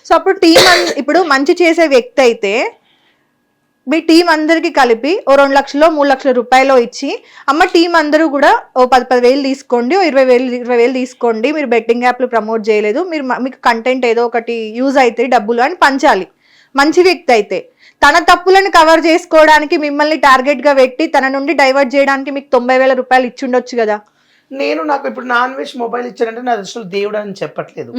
So అప్పుడు ఇప్పుడు మంచి చేసే వ్యక్తి అయితే మీ టీం అందరికి కలిపి ఓ 2 లక్షలు 3 లక్షల రూపాయలు ఇచ్చి అమ్మ టీం అందరూ కూడా ఓ 10,000 తీసుకోండి, ఓ 20,000 తీసుకోండి, మీరు బెట్టింగ్ యాప్లు ప్రమోట్ చేయలేదు, మీకు కంటెంట్ ఏదో ఒకటి యూజ్ అవుతాయి డబ్బులు అని పంచాలి. మంచి వ్యక్తి అయితే తన తప్పులను కవర్ చేసుకోవడానికి మిమ్మల్ని టార్గెట్ గా పెట్టి తన నుండి డైవర్ట్ చేయడానికి మీకు 90,000 రూపాయలు ఇచ్చి ఉండొచ్చు కదా. నాకు ఇప్పుడు నాన్ వెజ్ మొబైల్ ఇచ్చానంటే నా దృష్టిలో దేవుడు అని చెప్పట్లేదు.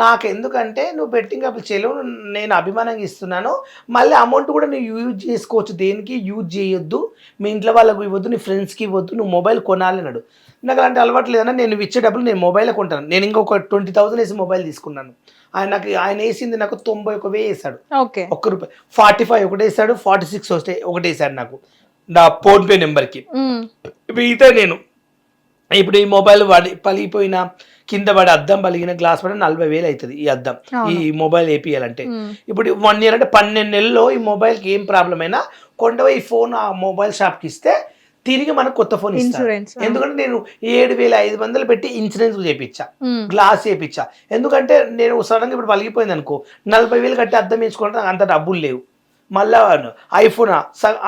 నాకు ఎందుకంటే నువ్వు బెట్టింగ్ యాప్లు చేయలేవు, నేను అభిమానంగా ఇస్తున్నాను. మళ్ళీ అమౌంట్ కూడా నువ్వు యూజ్ చేసుకోవచ్చు, దేనికి యూజ్ చేయొద్దు, మీ ఇంట్లో వాళ్ళకు ఇవ్వద్దు, నీ ఫ్రెండ్స్కి ఇవ్వద్దు, నువ్వు మొబైల్ కొనాలి అన్నాడు. నాకు అలాంటి అలవాటు లేదన్నా, నేను ఇచ్చే డబ్బులు నేను మొబైల్ కొంటాను. నేను ఇంకొక 20,000 వేసి మొబైల్ తీసుకున్నాను. ఆయన వేసింది నాకు 91,000 వేసాడు, ₹1 45 ఒకటి వేసాడు, 46 ఒకటి వేసాడు నాకు నా ఫోన్పే నెంబర్కి. మిగతా నేను ఇప్పుడు ఈ మొబైల్ పలిగిపోయిన కింద పడి అద్దం పలిగిన గ్లాస్ పడి 40,000 అవుతుంది ఈ అద్దం, ఈ మొబైల్ వేపియాలంటే. ఇప్పుడు 1 ఇయర్ అంటే 12 నెలల్లో ఈ మొబైల్కి ఏం ప్రాబ్లం అయినా కొండవ ఈ ఫోన్ ఆ మొబైల్ షాప్కి ఇస్తే తిరిగి మనకు కొత్త ఫోన్ ఇస్తాను. ఎందుకంటే నేను 7,500 పెట్టి ఇన్సూరెన్స్ చేయించా, గ్లాస్ చేయించా. ఎందుకంటే నేను సడన్గా ఇప్పుడు పలిగిపోయింది అనుకో, 40,000 కట్టి అద్దం వేసుకోవడం అంత డబ్బులు లేవు. మళ్ళా ఐఫోన్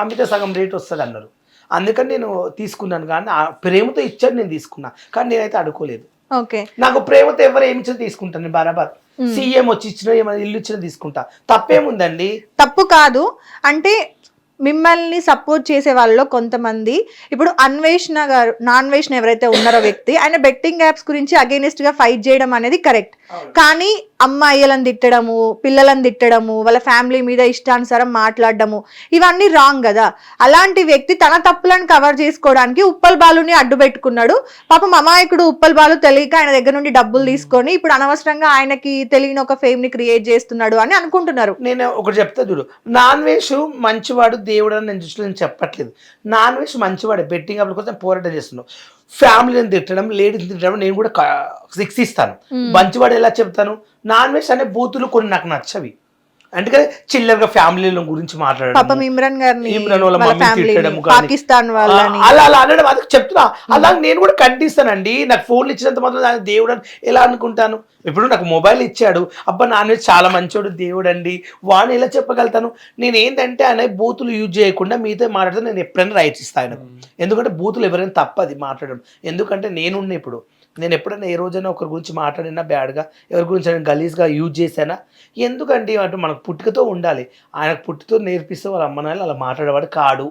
అమ్మితే సగం రేట్ వస్తుంది అన్నారు. అందుకని నేను తీసుకున్నాను. కానీ ఆ ప్రేమతో ఇచ్చాడు, నేను తీసుకున్నా. కానీ నేనైతే అడుకోలేదు. నాకు ప్రేమతో ఎవరు ఏమి ఇచ్చినా తీసుకుంటాను. నేను బరాబర్ సీఎం వచ్చి ఇచ్చిన ఏమైనా ఇల్లు ఇచ్చినా తీసుకుంటా. తప్పేముందండి? తప్పు కాదు. అంటే మిమ్మల్ని సపోర్ట్ చేసే వాళ్ళలో కొంతమంది, ఇప్పుడు అన్వేషణ గారు, నాన్వేషణ ఎవరైతే ఉన్నారో వ్యక్తి, ఆయన బెట్టింగ్ యాప్స్ గురించి అగైనెస్ట్ గా ఫైట్ చేయడం అనేది కరెక్ట్. కానీ అమ్మాయిలను తిట్టడము, పిల్లలను తిట్టడము, వాళ్ళ ఫ్యామిలీ మీద ఇష్టానుసారం మాట్లాడడము, ఇవన్నీ రాంగ్ కదా. అలాంటి వ్యక్తి తన తప్పులను కవర్ చేసుకోవడానికి ఉప్పల్ బాలుని అడ్డు పెట్టుకున్నాడు. పాపం అమాయకుడు ఉప్పల్ బాలు తెలియక ఆయన దగ్గర నుండి డబ్బులు తీసుకొని ఇప్పుడు అనవసరంగా ఆయనకి తెలియని ఒక ఫేమ్ ని క్రియేట్ చేస్తున్నాడు అని అనుకుంటున్నారు. నేను ఒకటి చెప్తా చూడు, నాన్ వెజ్ మంచివాడు దేవుడు అని నేను దృష్టిలో చెప్పట్లేదు. నాన్ వెజ్ మంచివాడే, బెట్టింగ్ అప్పుడు కోసం పోరాటం చేస్తున్నావు. ఫ్యామిలీని తిట్టడం, లేడీస్ తిట్టడం నేను కూడా శిక్షిస్తాను. మంచివాడు ఎలా చెప్తాను? నాన్ వెజ్ అనే బూతులు కొన్ని నాకు నచ్చవి. అందుకని చిల్లరగా ఫ్యామిలీల గురించి మాట్లాడడం, ఇమ్రాన్ గారిని వాళ్ళ మమ్మీ తిట్టడం, పాకిస్తాన్ అలా అనడం, అది చెప్తున్నా. అలాగే నేను కూడా ఖండిస్తానండి. నాకు ఫోన్లు ఇచ్చినంత మాత్రం ఆయన దేవుడు అని ఎలా అనుకుంటాను? ఇప్పుడు నాకు మొబైల్ ఇచ్చాడు, అబ్బా నాన్ వెజ్ చాలా మంచోడు దేవుడు అండి వాడిని ఎలా చెప్పగలుగుతాను? నేను ఏంటంటే ఆయన బూతులు యూజ్ చేయకుండా మీతో మాట్లాడితే నేను ఎప్పుడైనా రైట్స్ ఇస్తాను. ఎందుకంటే బూతులు ఎవరైనా తప్పది మాట్లాడడం. ఎందుకంటే నేనున్న ఇప్పుడు నేను ఎప్పుడైనా ఏ రోజైనా ఒకరి గురించి మాట్లాడినా బ్యాడ్గా, ఎవరి గురించి నేను గలీజ్గా యూజ్ చేశానా? ఎందుకండి అంటే మనకు పుట్టుకతో ఉండాలి. ఆయనకు పుట్టుకతో నేర్పిస్తే వాళ్ళ అమ్మ నాయన అలా మాట్లాడేవాడు కాడు.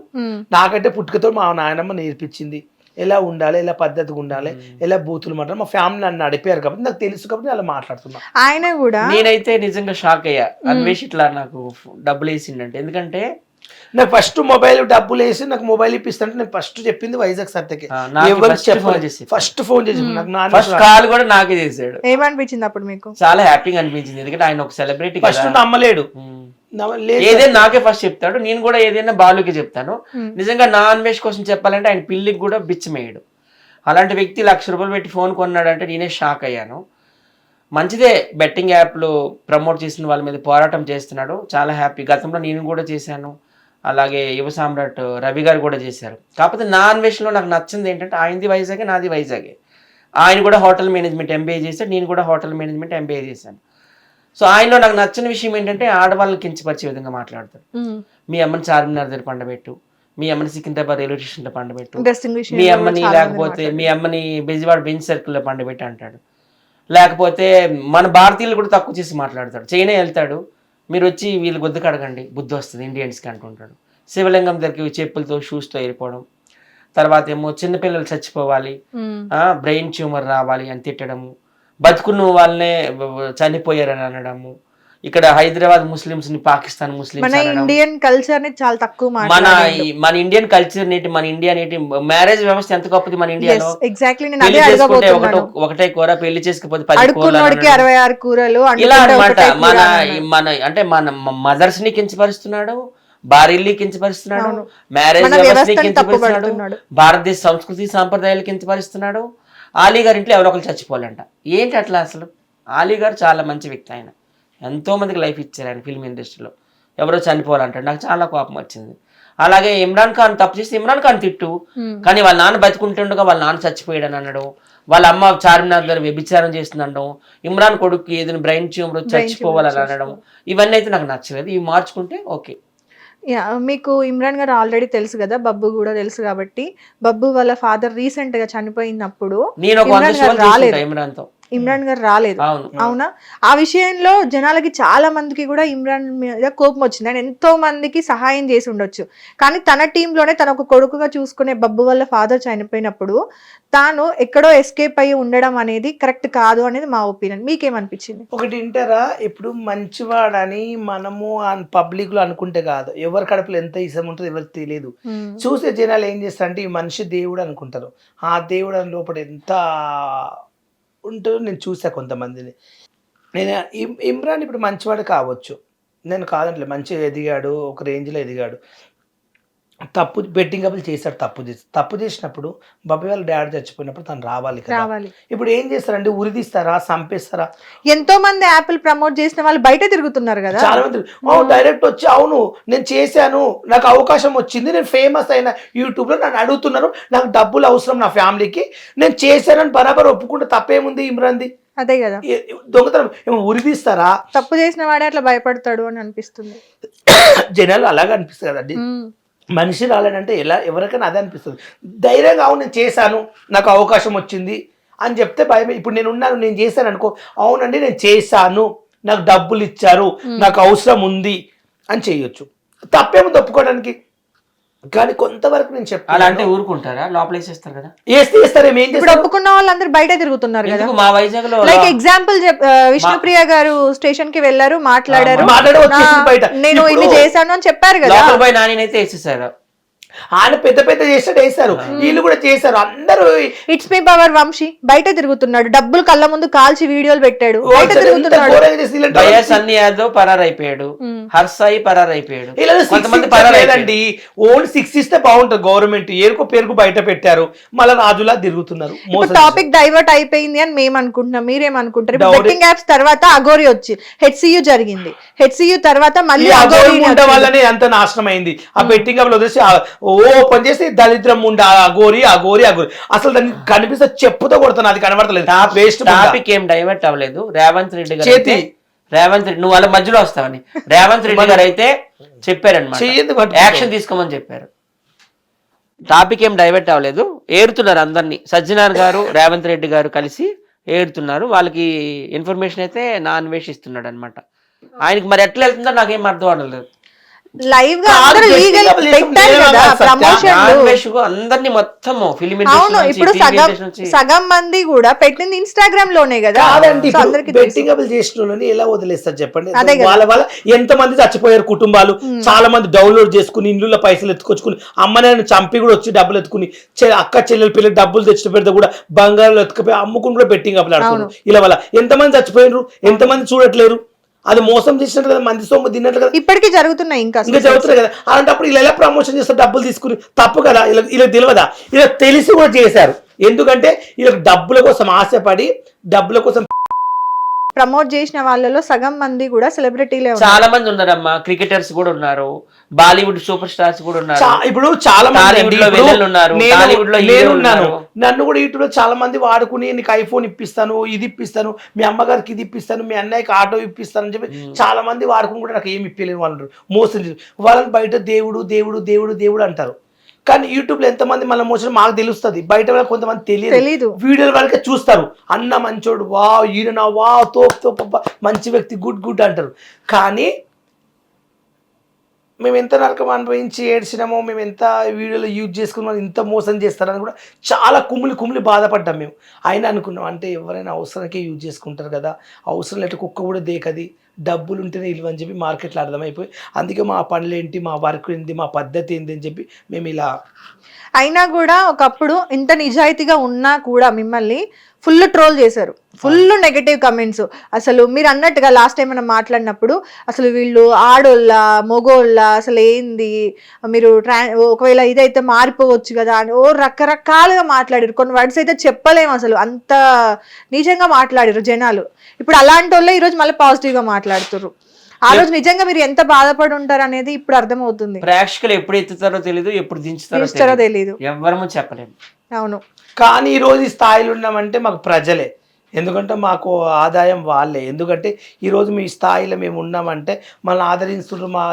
నాకంటే పుట్టుకతో మా నాయనమ్మ నేర్పించింది ఎలా ఉండాలి, ఎలా పద్ధతిగా ఉండాలి, ఎలా బూతులు మాట్లాడాలి. మా ఫ్యామిలీ నన్ను నడిపారు కాబట్టి నాకు తెలుసు కాబట్టి అలా మాట్లాడుతున్నా. ఆయన కూడా నేనైతే నిజంగా షాక్ అయ్యా, అన్వేష్ ఇట్లా నాకు డబ్బులు వేసిండంటే. ఎందుకంటే నాకు ఫస్ట్ మొబైల్ డబ్బులు వేసి నాకు మొబైల్ ఇప్పిస్తుంటే నేను ఫస్ట్ చెప్పింది వైజాగ్ సత్యకి. ఫస్ట్ ఫోన్ చేసి నాకు ఫస్ట్ కాల్ కూడా నాకే చేశాడు. ఏమనిపించింది అప్పుడు మీకు? చాలా హ్యాపీగా అనిపించింది. ఎందుకంటే ఆయన ఒక సెలబ్రిటీ, ఫస్ట్ నమ్మలేడు, ఏదైనా నాకే ఫస్ట్ చెప్తాడు. నేను కూడా ఏదైనా బాలుకి చెప్తాను. నిజంగా నా అన్వేష్ కోసం చెప్పాలంటే ఆయన పిల్లికి కూడా బిచ్చమేయడు. అలాంటి వ్యక్తి ₹1,00,000 పెట్టి ఫోన్ కొన్నాడంటే నేనే షాక్ అయ్యాను. మంచిదే, బెట్టింగ్ యాప్లు ప్రమోట్ చేసిన వాళ్ళ మీద పోరాటం చేస్తున్నాడు, చాలా హ్యాపీ. గతంలో నేను కూడా చేశాను, అలాగే యువ సామ్రాట్ రవి గారు కూడా చేశారు. కాకపోతే నా అన్వేషణలో నాకు నచ్చింది ఏంటంటే ఆయనది వైజాగే, నాది వైజాగే. ఆయన కూడా హోటల్ మేనేజ్మెంట్ MBA చేశాడు, నేను కూడా హోటల్ మేనేజ్మెంట్ MBA చేశాను. సో ఆయనలో నాకు నచ్చిన విషయం ఏంటంటే ఆడవాళ్ళని కించపరిచే విధంగా మాట్లాడతాడు. మీ అమ్మని చార్మినార్ దగ్గర పండబెట్టు, మీ అమ్మని సికింద్రాబాద్ రైల్వే స్టేషన్లో పండబెట్టు, మీ అమ్మని లేకపోతే మీ అమ్మని బెజవాడ బెంచ్ సర్కిల్లో పండబెట్టు అంటాడు. లేకపోతే మన భారతీయులు కూడా తక్కువ చేసి మాట్లాడతాడు. చైనా వెళ్తాడు, మీరు వచ్చి వీళ్ళు బుద్ధి కడగండి, బుద్ధి వస్తుంది ఇండియన్స్కి అంటుంటాడు. శివలింగం దగ్గరికి చెప్పులతో షూస్తో వెళ్ళిపోవడం. తర్వాత ఏమో చిన్నపిల్లలు చచ్చిపోవాలి, బ్రెయిన్ ట్యూమర్ రావాలి అని తిట్టడము, బతుకున్న వాళ్ళనే చనిపోయారని అనడము. ఇక్కడ హైదరాబాద్ ముస్లిమ్స్ ని పాకిస్తాన్ ముస్లిమ్స్, మన ఇండియన్ కల్చర్ ని చాలా తక్కువ మన ఇండియన్ కల్చర్ నేటి, మన ఇండియా నేటి మ్యారేజ్ వ్యవస్థ ఎంత గొప్పది మన ఇండియాలో. ఒకటే కూర, పెళ్లి చేసుకపోతే 10 కూరలు ఇలా అనమాట. మన అంటే మన మదర్స్ ని కించపరుస్తున్నాడు, భార్యల్ని కించపరుస్తున్నాడు, మ్యారేజ్ వ్యవస్థని కించపరుస్తున్నాడు, భారతదేశ సంస్కృతి సాంప్రదాయాలు కించపరుస్తున్నాడు. ఆలీ గారి ఇంట్లో ఎవరో ఒకరు చచ్చిపోవాలంట. ఏంటి అట్లా? అసలు ఆలీ గారు చాలా మంచి వ్యక్తి, ఆయన ఎంతో మందికి లైఫ్ ఇచ్చారు. ఆయన ఫిల్మ్ ఇండస్ట్రీలో ఎవరో చనిపోవాలంటాడు, నాకు చాలా కోపం వచ్చింది. అలాగే ఇమ్రాన్ ఖాన్ తప్పు చేస్తే ఇమ్రాన్ ఖాన్ తిట్టు, కానీ వాళ్ళ నాన్న బతుకుంటుండగా వాళ్ళ నాన్న చచ్చిపోయాడని అనడం, వాళ్ళ అమ్మ చార్మినార్ దగ్గర వ్యభిచారం చేస్తుందనడం, ఇమ్రాన్ కొడుకు ఏదైనా బ్రెయిన్ ట్యూమర్ చచ్చిపోవాలని అనడం, ఇవన్నీ అయితే నాకు నచ్చలేదు. ఇవి మార్చుకుంటే ఓకే. మీకు ఇమ్రాన్ గారు ఆల్రెడీ తెలుసు కదా, బబ్బు కూడా తెలుసు కాబట్టి, బబ్బు వాళ్ళ ఫాదర్ రీసెంట్ గా చనిపోయినప్పుడు నేను ఒక 100 షోలు చేసుకుంటా ఇమ్రాన్ తో. ఇమ్రాన్ గారు రాలేదు. అవునా? ఆ విషయంలో జనాలకి చాలా మందికి కూడా ఇమ్రాన్ మీద కోపం వచ్చింది. ఆయన ఎంతో మందికి సహాయం చేసి ఉండొచ్చు, కానీ తన టీంలోనే తన ఒక కొడుకుగా చూసుకునే బబ్బు వాళ్ళ ఫాదర్ చనిపోయినప్పుడు తాను ఎక్కడో ఎస్కేప్ అయ్యి ఉండడం అనేది కరెక్ట్ కాదు అనేది మా ఒపీనియన్. మీకేమనిపించింది? ఒకటి వింటారా, ఇప్పుడు మంచివాడని మనము పబ్లిక్ లో అనుకుంటే కాదు, ఎవరి కడుపులో ఎంత ఇష్టం ఉంటుందో ఎవరికి తెలియదు. చూసే జనాలు ఏం చేస్తారంటే ఈ మనిషి దేవుడు అనుకుంటారు. ఆ దేవుడు అని లోపల ఎంత ఉంటుందో నేను చూసా కొంతమందిని. నేను ఇమ్రాన్ ఇప్పుడు మంచివాడు కావచ్చు, నేను కాదంటే మంచిగా ఎదిగాడు, ఒక రేంజ్లో ఎదిగాడు. తప్పు బెట్టింగ్ అప్పులు చేశాడు, తప్పు చేసినప్పుడు బాబాయ్ వాళ్ళ డాడీ చచ్చిపోయినప్పుడు తను రావాలి కదా. ఇప్పుడు ఏం చేస్తారంటే ఉరిదిస్తారా, చంపేస్తారా? ఎంతో మంది యాపిల్ ప్రమోట్ చేసిన వాళ్ళు బయట తిరుగుతున్నారు కదా. చాలా మంది డైరెక్ట్ వచ్చి అవును నేను చేశాను, నాకు అవకాశం వచ్చింది, నేను ఫేమస్ అయిన యూట్యూబ్ లో, నన్ను అడుగుతున్నారు, నాకు డబ్బులు అవసరం నా ఫ్యామిలీకి, నేను చేశానని బరాబర్ ఒప్పుకుంటే తప్పేముంది ఇమ్రాన్ది? అదే కదా. దొంగతనం ఏమో ఉరిదిస్తారా? తప్పు చేసిన వాడే అట్లా భయపడతాడు అని అనిపిస్తుంది. జనాలు అలాగే అనిపిస్తుంది కదండి. మనిషి రాలేడంటే ఎవరికైనా అదే అనిపిస్తుంది. ధైర్యంగా అవును నేను చేశాను, నాకు అవకాశం వచ్చింది అని చెప్తే భయం. ఇప్పుడు నేను ఉన్నాను, నేను చేశాను అనుకో, అవునండి నేను చేశాను, నాకు డబ్బులు ఇచ్చారు, నాకు అవసరం ఉంది అని చేయొచ్చు. తప్పేమో తప్పుకోవడానికి. కానీ కొంతవరకు నేను చెప్పాను, అలా అంటే ఊరుకుంటారా? లోపలేసేస్తారు కదా. వేస్తారు. ఇప్పుడు ఒప్పుకున్న వాళ్ళందరూ బయట తిరుగుతున్నారు కదా. మా వైజాగ్ లో లైక్ ఎగ్జాంపుల్ విష్ణుప్రియ గారు స్టేషన్ కి వెళ్ళారు, మాట్లాడారు, నేను ఇన్ని చేశాను అని చెప్పారు కదా. నానైతే వేసేసారు. ఆయన పెద్ద చేసాడు, వేశారు, వీళ్ళు కూడా చేశారు. అందరూ ఇట్స్ మీ పవర్ వంశీ బయట తిరుగుతున్నాడు, డబ్బులు కళ్ళ ముందు కాల్చి వీడియోలు పెట్టాడు, బయట తిరుగుతున్నాడు. సన్నీ యాదవ్ పరారైపోయాడు, హర్సాయి పరారైపోయాడు, కొంతమంది పరారైండి. ఓన్ 6 ఇస్తే బాగుంటుంది గవర్నమెంట్. ఏరుకో పేరుకు బయట పెట్టారు, మళ్ళీ రాజులా తిరుగుతున్నారు. టాపిక్ డైవర్ట్ అయిపోయింది అని మేము అనుకుంటున్నాం, మీరేమనుకుంటారు? బెట్టింగ్ యాప్స్ తర్వాత అగోరి వచ్చి హెచ్సియు జరిగింది, హెచ్సియు తర్వాత మళ్ళీ అగోరి వల్లనే ఎంత నాశనం అయింది. ఆ బెట్టింగ్ యాప్ లో వదిలేసి ఓపెన్ చేసి దళిద్రం ఉండి అగోరి. అసలు దాన్ని కనిపిస్తే చెప్పుతో కొడుతున్నా, అది కనబడతలేదు. టాపిక్ ఏం డైవర్ట్ అవ్వలేదు. రేవంత్ రెడ్డి గారు నువ్వు వాళ్ళ మధ్యలో వస్తావని రేవంత్ రెడ్డి గారు అయితే చెప్పారన్నమాట, యాక్షన్ తీసుకోమని చెప్పారు. టాపిక్ ఏం డైవర్ట్ అవ్వలేదు, ఏరుతున్నారు అందరినీ. సజ్జనార్ గారు రేవంత్ రెడ్డి గారు కలిసి ఏరుతున్నారు. వాళ్ళకి ఇన్ఫర్మేషన్ అయితే అన్వేషిస్తున్నాడు అనమాట. ఆయనకి మరి ఎట్లా వెళ్తుందో నాకేం అర్థం అవ్వలేదు. లైవ్ గా అందరినీ మొత్తం ఇప్పుడు సగం మంది కూడా పెట్టింది ఇన్స్టాగ్రామ్ లోనే కదా. ఎలా వదిలేస్తారు చెప్పండి? వాళ్ళ వల్ల ఎంత మంది చచ్చిపోయారు కుటుంబాలు. చాలా మంది డౌన్లోడ్ చేసుకుని ఇండ్ల పైసలు ఎత్తుకొచ్చుకుని, అమ్మని చంపి కూడా వచ్చి డబ్బులు ఎత్తుకుని, అక్క చెల్లెలు పిల్లలు డబ్బులు తెచ్చి పెడితే కూడా బంగారాలు ఎత్తుకుపోయి అమ్ముకుని కూడా బెట్టింగ్ అప్పులు ఆడుతున్నారు. ఇలా వల్ల ఎంతమంది చచ్చిపోయినారు, ఎంతమంది చూడట్లేరు. అది మోసం చేసినట్టు కదా, మంది సొమ్ము తిన్నట్టు కదా, ఇప్పటికీ జరుగుతున్నాయి, ఇంకా జరుగుతున్నాయి కదా. అలాంటప్పుడు ఇలా ఎలా ప్రమోషన్ చేస్తారు? డబ్బులు తీసుకుని తప్పు కదా. ఇలా తెలియదా? ఇలా తెలిసి కూడా చేశారు. ఎందుకంటే వీళ్ళకి డబ్బుల కోసం ఆశపడి, డబ్బుల కోసం ప్రమోట్ చేసిన వాళ్ళలో సగం మంది కూడా సెలబ్రిటీలే చాలా మంది ఉన్నారమ్మా. క్రికెటర్స్ కూడా ఉన్నారు, బాలీవుడ్ సూపర్ స్టార్స్ కూడా ఉన్నారు. ఇప్పుడు చాలా మంది ఉన్నారు. నన్ను కూడా యూట్యూబ్ లో చాలా మంది వాడుకుని, నీకు ఐఫోన్ ఇప్పిస్తాను, ఇది ఇప్పిస్తాను, మీ అమ్మగారికి ఇది ఇప్పిస్తాను, మీ అన్నయ్యకి ఆటో ఇప్పిస్తాను అని చెప్పి చాలా మంది వాడుకుని కూడా నాకు ఏమి ఇప్పలేని వాళ్ళు మోసం చేసి వాళ్ళని బయట దేవుడు దేవుడు దేవుడు దేవుడు అంటారు. కానీ యూట్యూబ్ లో ఎంతమంది మన మోసం మాకు తెలుస్తుంది, బయట వాళ్ళకి కొంతమంది తెలియదు. వీడియోల వరకే చూస్తారు, అన్న మంచోడు, వా ఈయన వా తోపు మంచి వ్యక్తి, గుడ్ అంటారు. కానీ మేము ఎంత నరకం అనుభవించి ఏడ్చినామో, మేము ఎంత వీడియోలో యూజ్ చేసుకున్నామో, ఇంత మోసం చేస్తారని కూడా చాలా కుమిలి బాధపడ్డాం మేము. అయినా అనుకున్నాం అంటే ఎవరైనా అవసరానికే యూజ్ చేసుకుంటారు కదా, అవసరం లేక కుక్క కూడా దేకది, డబ్బులు ఉంటేనే ఇల్లు అని చెప్పి మార్కెట్లో అర్థమైపోయి, అందుకే మా పనులు ఏంటి, మా వర్క్ ఏంటి, మా పద్ధతి ఏంటి అని చెప్పి మేము ఇలా. అయినా కూడా ఒకప్పుడు ఇంత నిజాయితీగా ఉన్నా కూడా మిమ్మల్ని ఫుల్ ట్రోల్ చేశారు, ఫుల్ నెగటివ్ కమెంట్స్. అసలు మీరు అన్నట్టుగా లాస్ట్ టైం మనం మాట్లాడినప్పుడు అసలు వీళ్ళు ఆడోళ్ళ మొగోళ్ళ అసలు ఏంది, మీరు ఒకవేళ ఇదైతే మారిపోవచ్చు కదా అని రకరకాలుగా మాట్లాడారు. కొన్ని వర్డ్స్ అయితే చెప్పలేము, అసలు అంత నిజంగా మాట్లాడారు జనాలు. ఇప్పుడు అలాంటి వాళ్ళే ఈరోజు మళ్ళీ పాజిటివ్గా మాట్లాడుతున్నారు. ఆ రోజు నిజంగా మీరు ఎంత బాధపడి ఉంటారు అనేది ఇప్పుడు అర్థమవుతుంది. ప్రేక్షకులు ఎప్పుడు ఎత్తుతారో తెలియదు, ఎప్పుడు దించుతారో తెలియదు, ఎవరము చెప్పలేము. అవును. కానీ ఈరోజు ఈ స్థాయిలో ఉన్నామంటే మాకు ప్రజలే, ఎందుకంటే మాకు ఆదాయం వాళ్ళే. ఎందుకంటే ఈరోజు మీ స్థాయిలో మేము ఉన్నామంటే మనల్ని ఆదరిస్తున్నారు, మా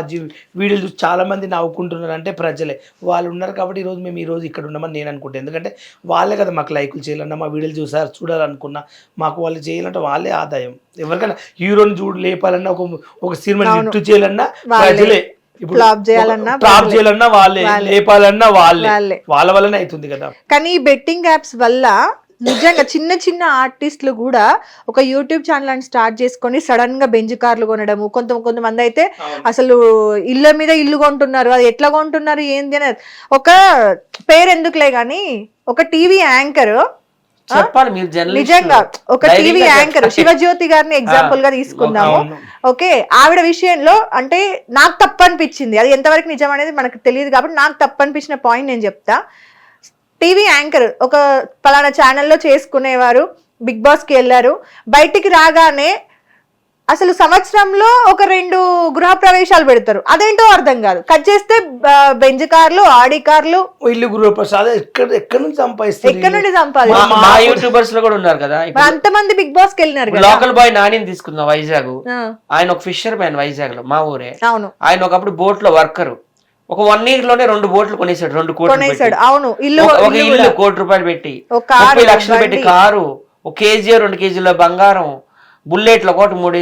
వీడియోలు చూసి చాలామంది నవ్వుకుంటున్నారు అంటే ప్రజలే, వాళ్ళు ఉన్నారు కాబట్టి ఈరోజు మేము ఈరోజు ఇక్కడ ఉన్నామని నేను అనుకుంటాను. ఎందుకంటే వాళ్ళే కదా మాకు లైకులు చేయాలన్నా, మా వీడియోలు చూసారు చూడాలనుకున్నా మాకు వాళ్ళు చేయాలంటే వాళ్ళే ఆదాయం. ఎవరికైనా హీరోని లేపాలన్నా, ఒక సినిమా హిట్ చేయాలన్నా ప్రజలే, ఇప్పుడు టాప్ చేయాలన్నా వాళ్ళే, లేపాలన్నా వాళ్ళే, వాళ్ళ వల్లనే అవుతుంది కదా. కానీ ఈ బెట్టింగ్ యాప్స్ వల్ల నిజంగా చిన్న చిన్న ఆర్టిస్టులు కూడా ఒక యూట్యూబ్ ఛానల్ అని స్టార్ట్ చేసుకొని సడన్ గా బెంజ్ కార్లు కొనడము, కొంతమంది అయితే అసలు ఇళ్ళ మీద ఇల్లు కొంటున్నారు. అది ఎట్లా కొంటున్నారు ఏంది అనేది ఒక పేరు ఎందుకులే గానీ, ఒక టీవీ యాంకర్ చెప్పాలి మీరు నిజంగా ఒక టీవీ యాంకర్ శివజ్యోతి గారిని ఎగ్జాంపుల్ గా తీసుకుందాము. ఓకే, ఆవిడ విషయంలో అంటే నాకు తప్పు అనిపించింది, అది ఎంతవరకు నిజం అనేది మనకు తెలియదు కాబట్టి నాకు తప్పు అనిపించిన పాయింట్ నేను చెప్తా. టీవీ యాంకర్ ఒక పలానా ఛానల్లో చేసుకునేవారు, బిగ్ బాస్కి వెళ్ళారు, బయటికి రాగానే అసలు సంవత్సరంలో ఒక 2 గృహ ప్రవేశాలు పెడతారు. అదేంటో అర్థం కాదు. కట్ చేస్తే బెంజ్ కార్లు, ఆడి కార్లు, ఇల్లు గృహప్రవేశాలు ఎక్కడ నుంచి సంపాదిస్తారు? ఎక్కడ నుండి సంపాదిస్తారు? మా యూట్యూబర్స్ లో కూడా ఉన్నారు కదా అంతమంది బిగ్ బాస్ కి వెళ్ళినారు కదా. లోకల్ బాయ్ నానిని తీసుకుందాం, వైజాగ్. ఆయన ఒక ఫిషర్ మ్యాన్, వైజాగ్ లో మా ఊరే. అవును, ఆయన ఒకప్పుడు బోట్ లో వర్కర్. ఒక 1 year లోనే 2 బోట్లు కొనేసాడు, 2 కోట్లు. అవును, ఇల్లు ఒక ఇల్లు 1 కోటి రూపాయలు పెట్టి, 30 లక్షలు పెట్టి కారు, 1 కేజీ 2 కేజీల బంగారం, బుల్లెట్లు ఒకటి 3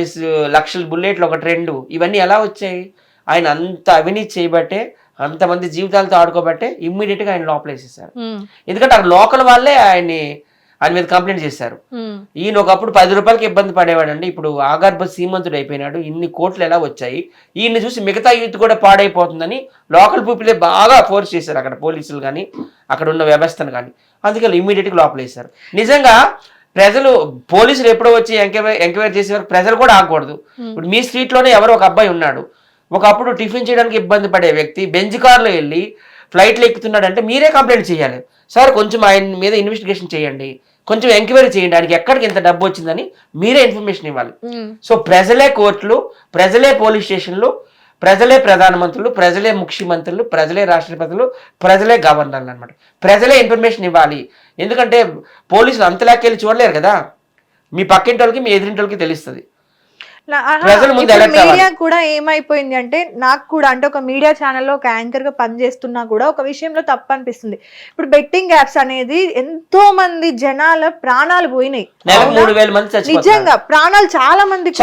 లక్షల బుల్లెట్లు ఒకటి 2. ఇవన్నీ ఎలా వచ్చాయి? ఆయన అంత అవినీతి చేయబట్టే, అంతమంది జీవితాలతో ఆడుకోబట్టే ఇమ్మీడియట్ గా ఆయన లోపల వేసేసారు. ఎందుకంటే అక్కడ లోకల్ వాళ్ళే ఆయన మీద కంప్లైంట్ చేశారు. ఈయన ఒకప్పుడు 10 రూపాయలకి ఇబ్బంది పడేవాడండి, ఇప్పుడు ఆగర్భ సీమంతుడు అయిపోయినాడు, ఇన్ని కోట్లు ఎలా వచ్చాయి? ఈయన్ని చూసి మిగతా యూత్ కూడా పాడైపోతుందని లోకల్ పీపులే బాగా ఫోర్స్ చేశారు, అక్కడ పోలీసులు కానీ అక్కడ ఉన్న వ్యవస్థను కానీ. అందుకే ఇమ్మీడియట్ గా లోపల వేశారు. నిజంగా ప్రజలు, పోలీసులు ఎప్పుడో వచ్చి ఎంక్వైరీ చేసేవారు, ప్రజలు కూడా ఆగకూడదు. ఇప్పుడు మీ స్ట్రీట్ లోనే ఎవరో ఒక అబ్బాయి ఉన్నాడు, ఒకప్పుడు టిఫిన్ చేయడానికి ఇబ్బంది పడే వ్యక్తి బెంజ్ కార్లో వెళ్ళి ఫ్లైట్లో ఎక్కుతున్నాడు అంటే మీరే కంప్లైంట్ చేయాలి. సార్ కొంచెం ఆయన మీద ఇన్వెస్టిగేషన్ చేయండి, కొంచెం ఎంక్వైరీ చేయండి, ఆయనకి ఎక్కడికి ఎంత డబ్బు వచ్చిందని మీరే ఇన్ఫర్మేషన్ ఇవ్వాలి. సో ప్రజలే కోర్టులు, ప్రజలే పోలీస్ స్టేషన్లు, ప్రజలే ప్రధానమంత్రులు, ప్రజలే ముఖ్యమంత్రులు, ప్రజలే రాష్ట్రపతులు, ప్రజలే గవర్నర్లు అనమాట. ప్రజలే ఇన్ఫర్మేషన్ ఇవ్వాలి. ఎందుకంటే పోలీసులు అంతలాకెళ్ళి చూడలేరు కదా, మీ పక్కింటి వాళ్ళకి మీ ఎదురింటి వాళ్ళకి తెలుస్తుంది. మీడియా కూడా ఏమైపోయింది అంటే, నాకు కూడా అంటే ఒక మీడియా ఛానల్లో ఒక యాంకర్ గా పనిచేస్తున్నా కూడా ఒక విషయంలో తప్పు అనిపిస్తుంది. ఇప్పుడు బెట్టింగ్ యాప్స్ అనేది ఎంతో మంది జనాల ప్రాణాలు పోయినాయి, నిజంగా ప్రాణాలు చాలా మంది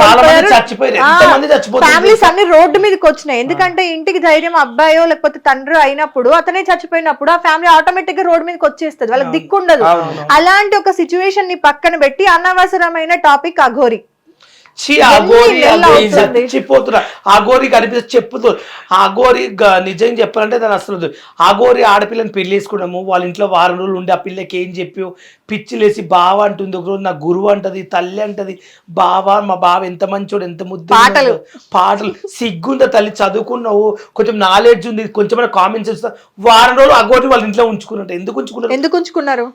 ఫ్యామిలీస్ అన్ని రోడ్డు మీదకి వచ్చినాయి. ఎందుకంటే ఇంటికి ధైర్యం అబ్బాయో లేకపోతే తండ్రి అయినప్పుడు, అతనే చచ్చిపోయినప్పుడు ఆ ఫ్యామిలీ ఆటోమేటిక్ గా రోడ్డు మీదకి వచ్చేస్తుంది, వాళ్ళకి దిక్కుండదు. అలాంటి ఒక సిచ్యువేషన్ ని పక్కన పెట్టి అనవసరమైన టాపిక్ అఘోరి. చచ్చిపోతున్నా ఆగోరి కనిపిస్తే చెప్పుతూ ఆగోరి నిజం చెప్పాలంటే దాని అసలు ఆగోరి ఆడపిల్లని పెళ్లి వేసుకున్నాము, వాళ్ళ ఇంట్లో 4 రోజులు ఉండి ఆ పిల్లకి ఏం చెప్పావు, పిచ్చిలేసి బావ అంటుంది, ఒకరోజు నా గురువు అంటది, తల్లి అంటది, బావ మా బావ ఎంత మంచోడు, ఎంత ముద్దు, పాటలు సిగ్గుందా తల్లి, చదువుకున్నావు, కొంచెం నాలెడ్జ్ ఉంది, కొంచెం కామెంట్స్ చేస్తా. 1 వారం రోజులు అగోరి వాళ్ళ ఇంట్లో ఉంచుకున్నట్టు. ఎందుకు ఉంచుకున్నారు?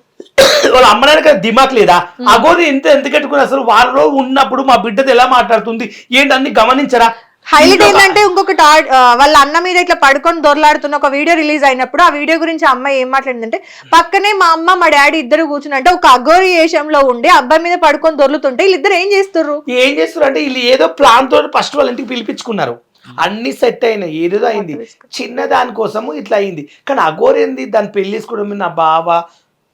వాళ్ళ అమ్మడానికి దిమాక్ లేదా? అగోరి ఎంత కట్టుకున్నారు అసలు? 1 వారం రోజులు ఉన్నప్పుడు మా బిడ్డతో ఎలా మాట్లాడుతుంది ఏంటి అన్ని గమనించరా? హైలైట్ ఏంటంటే ఇంకొకటి, వాళ్ళ అన్న మీద ఇట్లా పడుకొని దొరలాడుతున్న ఒక వీడియో రిలీజ్ అయినప్పుడు ఆ వీడియో గురించి అమ్మాయి ఏం మాట్లాడిందంటే, పక్కనే మా అమ్మ మా డాడీ ఇద్దరు కూర్చున్నట్టే ఒక అఘోరి వేషంలో ఉండి అబ్బాయి మీద పడుకొని దొర్లుతుంటే వీళ్ళిద్దరు ఏం చేస్తారు అంటే వీళ్ళు ఏదో ప్లాన్ తోటి ఫస్ట్ వాళ్ళ ఇంటికి పిలిపించుకున్నారు, అన్ని సెట్ అయినాయి, ఏదో అయింది, చిన్న దానికోసము ఇట్లా అయింది. కానీ అఘోరి ఏంది, దాన్ని పెళ్లి చేసుకోవడం నా బావ,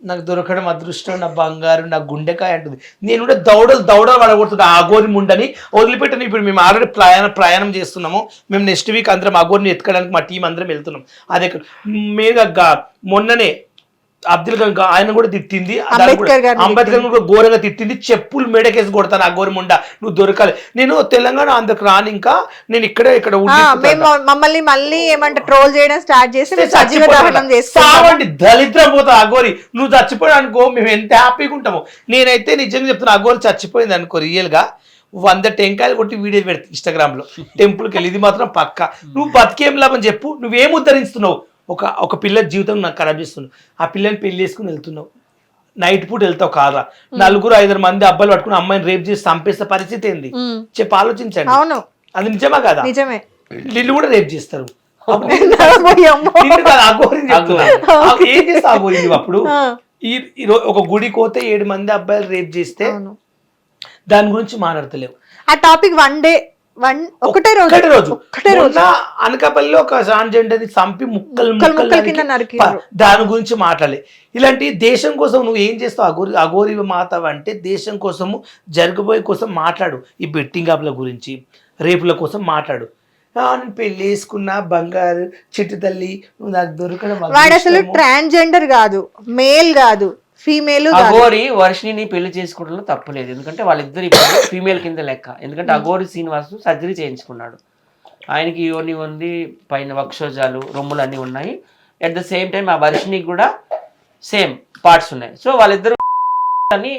నాకు దొరకడం అదృష్టం, నా బంగారు, నా గుండెకాయ అంటుంది. నేను కూడా దౌడలు పడగొడుతున్నా అఘోరి ముండని వదిలిపెట్టాను. ఇప్పుడు మేము ఆల్రెడీ ప్రయాణం చేస్తున్నాము, మేము నెక్స్ట్ వీక్ అందరం అఘోరిని ఎత్తుకోవడానికి మా టీం అందరం వెళ్తున్నాం. అదే మేగా మొన్ననే అబ్దుల్ కలాం ఆయన కూడా తిట్టింది, అంబేద్కర్ కూడా ఘోరంగా తిట్టింది, చెప్పులు మేడకేసి కొడతాను అఘోరి ముండ, నువ్వు దొరకాలి. నేను తెలంగాణ ఆంధ్రకు రాను, ఇంకా నేను ఇక్కడ మమ్మల్ని మళ్ళీ ఏమంటే ట్రోల్ చేయడం స్టార్ట్ చేసి సావండి దళిద్రం పోతా అఘోరి, నువ్వు చచ్చిపోయావు అనుకో మేము ఎంత హ్యాపీగా ఉంటాము. నేనైతే నిజంగా చెప్తున్నా, అఘోరి చచ్చిపోయింది అనుకో రియల్ గా 100 టెంకాయలు కొట్టి వీడియో పెడతా ఇన్స్టాగ్రామ్ లో, టెంపుల్కి వెళ్ళి. ఇది మాత్రం పక్క. నువ్వు బతికేం లాభం చెప్పు, నువ్వేం ఉద్ధరిస్తున్నావు? ఒక పిల్ల జీవితం నాకు ఖరాబ్ చేస్తున్నావు. ఆ పిల్లని పెళ్లి చేసుకుని వెళ్తున్నావు, నైట్ పూట వెళ్తావు కాదా, 4-5 మంది అబ్బాయిలు పట్టుకుని అమ్మాయిని రేప్ చేసి చంపేస్తే పరిస్థితి ఏంది చెప్పి ఆలోచించండి. అది నిజమా కాదా? నిజమే. వీళ్ళు కూడా రేప్ చేస్తారు. ఏం చేస్తా అఘోరింది అప్పుడు ఒక గుడికి పోతే 7 మంది అబ్బాయిలు రేప్ చేస్తే అవును. దాని గురించి మాట్లాడతలేవు. ఆ టాపిక్ ఒకటే రోజు మొన్న అనకాపల్లిలో ఒక ట్రాన్స్జెండర్ ని చంపి ముక్కలు కింద నరికారు. దాని గురించి మాట్లాడాలి. ఇలాంటి దేశం కోసం నువ్వు ఏం చేస్తావు? అఘోరి మాత అంటే దేశం కోసము జరగబోయే కోసం మాట్లాడు. ఈ బెట్టింగ్ యాప్ల గురించి రేపుల కోసం మాట్లాడు. నేను పెళ్లి వేసుకున్నా బంగారు చిట్టు తల్లి నువ్వు నాకు దొరకడం వాడు అసలు ట్రాన్స్జెండర్ కాదు, మేల్ కాదు, ఫీమేల్ అఘోరి వర్షిని పెళ్లి చేసుకోవడంలో తప్పులేదు. ఎందుకంటే వాళ్ళిద్దరు ఇప్పుడు ఫీమేల్ కింద లెక్క. ఎందుకంటే అఘోరి శ్రీనివాస్ సర్జరీ చేయించుకున్నాడు. ఆయనకి యోని ఉంది, పైన వక్షోజాలు రొమ్ములు అన్నీ ఉన్నాయి. అట్ ద సేమ్ టైం ఆ వర్షినికి కూడా సేమ్ పార్ట్స్ ఉన్నాయి. సో వాళ్ళిద్దరు అని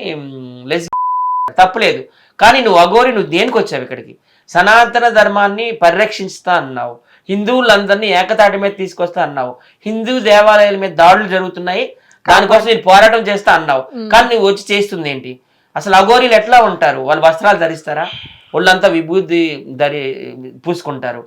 తప్పులేదు. కానీ నువ్వు అఘోరి నువ్వు దేనికి వచ్చావు ఇక్కడికి? సనాతన ధర్మాన్ని పరిరక్షిస్తా అన్నావు, హిందువులందరినీ ఏకతాటి మీద తీసుకొస్తా అన్నావు, హిందూ దేవాలయాల మీద దాడులు జరుగుతున్నాయి దానికోసం నేను పోరాటం చేస్తా అన్నావు. కానీ నువ్వు వచ్చి చేస్తుంది ఏంటి? అసలు అఘోరీలు ఎట్లా ఉంటారు? వాళ్ళు వస్త్రాలు ధరిస్తారా? ఒళ్ళంతా విభూతి పూసుకుంటారు.